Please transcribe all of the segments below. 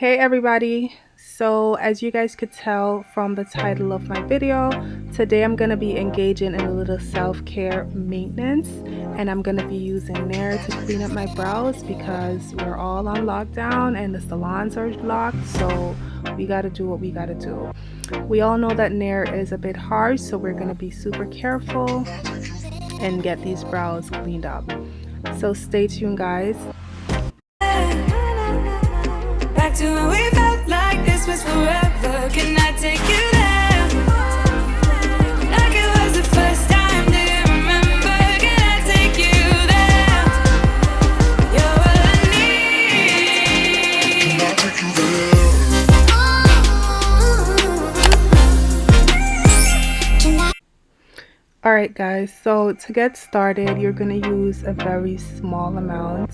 Hey everybody, so as you guys could tell from the title of my video, today I'm going to be engaging in a little self-care maintenance, and I'm going to be using Nair to clean up my brows because we're all on lockdown and the salons are locked, so we got to do what we got to do. We all know that Nair is a bit harsh, so we're going to be super careful and get these brows cleaned up. So stay tuned, guys. Back to when we felt like this was forever. Can I take you there? Like it was the first time. Didn't remember. Can I take you there? You're all I need. Can I take you there? Alright guys, so to get started, you're going to use a very small amount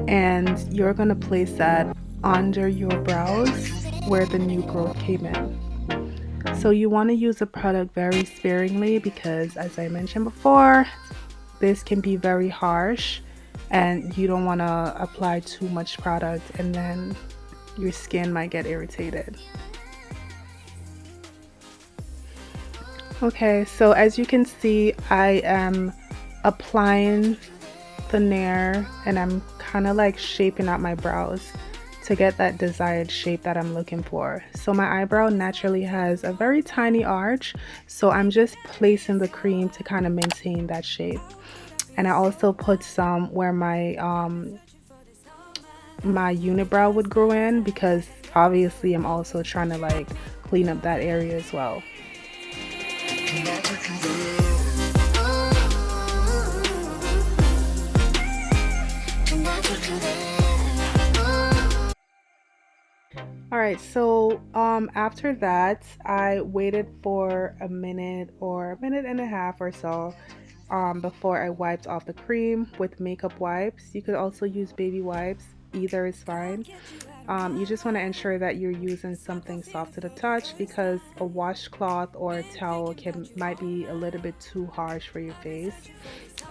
and you're going to place that under your brows where the new growth came in. So you want to use the product very sparingly because, as I mentioned before, this can be very harsh and you don't want to apply too much product and then your skin might get irritated. Okay, so as you can see, I am applying the Nair and I'm kind of like shaping out my brows to get that desired shape that I'm looking for. So my eyebrow naturally has a very tiny arch, so I'm just placing the cream to kind of maintain that shape. And I also put some where my my unibrow would grow in, because obviously I'm also trying to like clean up that area as well. Alright, so after that I waited for a minute or a minute and a half or so before I wiped off the cream with makeup wipes. You could also use baby wipes, either is fine. You just want to ensure that you're using something soft to the touch, because a washcloth or a towel might be a little bit too harsh for your face.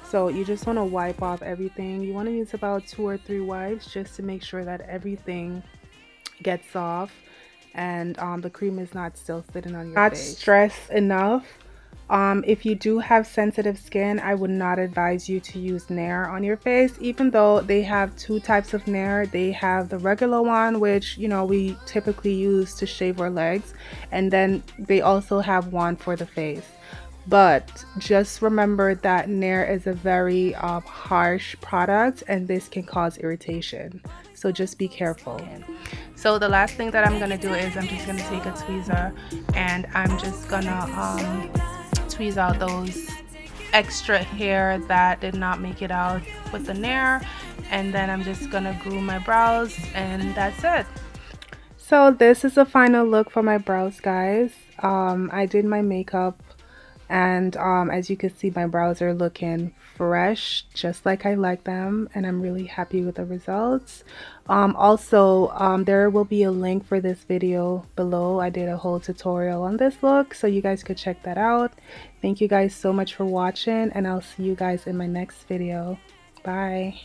So you just want to wipe off everything. You want to use about 2 or 3 wipes just to make sure that everything gets off and the cream is not still sitting on your face. Not stressed enough. If you do have sensitive skin, I would not advise you to use Nair on your face, even though they have 2 types of Nair. They have the regular one, which, you know, we typically use to shave our legs, and then they also have one for the face. But just remember that Nair is a very harsh product and this can cause irritation, so just be careful. So the last thing that I'm gonna do is I'm just gonna take a tweezer and I'm just gonna tweeze out those extra hair that did not make it out with the Nair, and then I'm just gonna glue my brows and that's it. So this is the final look for my brows, guys. I did my makeup and as you can see, my brows are looking fresh just like I like them, and I'm really happy with the results. Also, there will be a link for this video below. I did a whole tutorial on this look, so you guys could check that out. Thank you guys so much for watching, and I'll see you guys in my next video. Bye.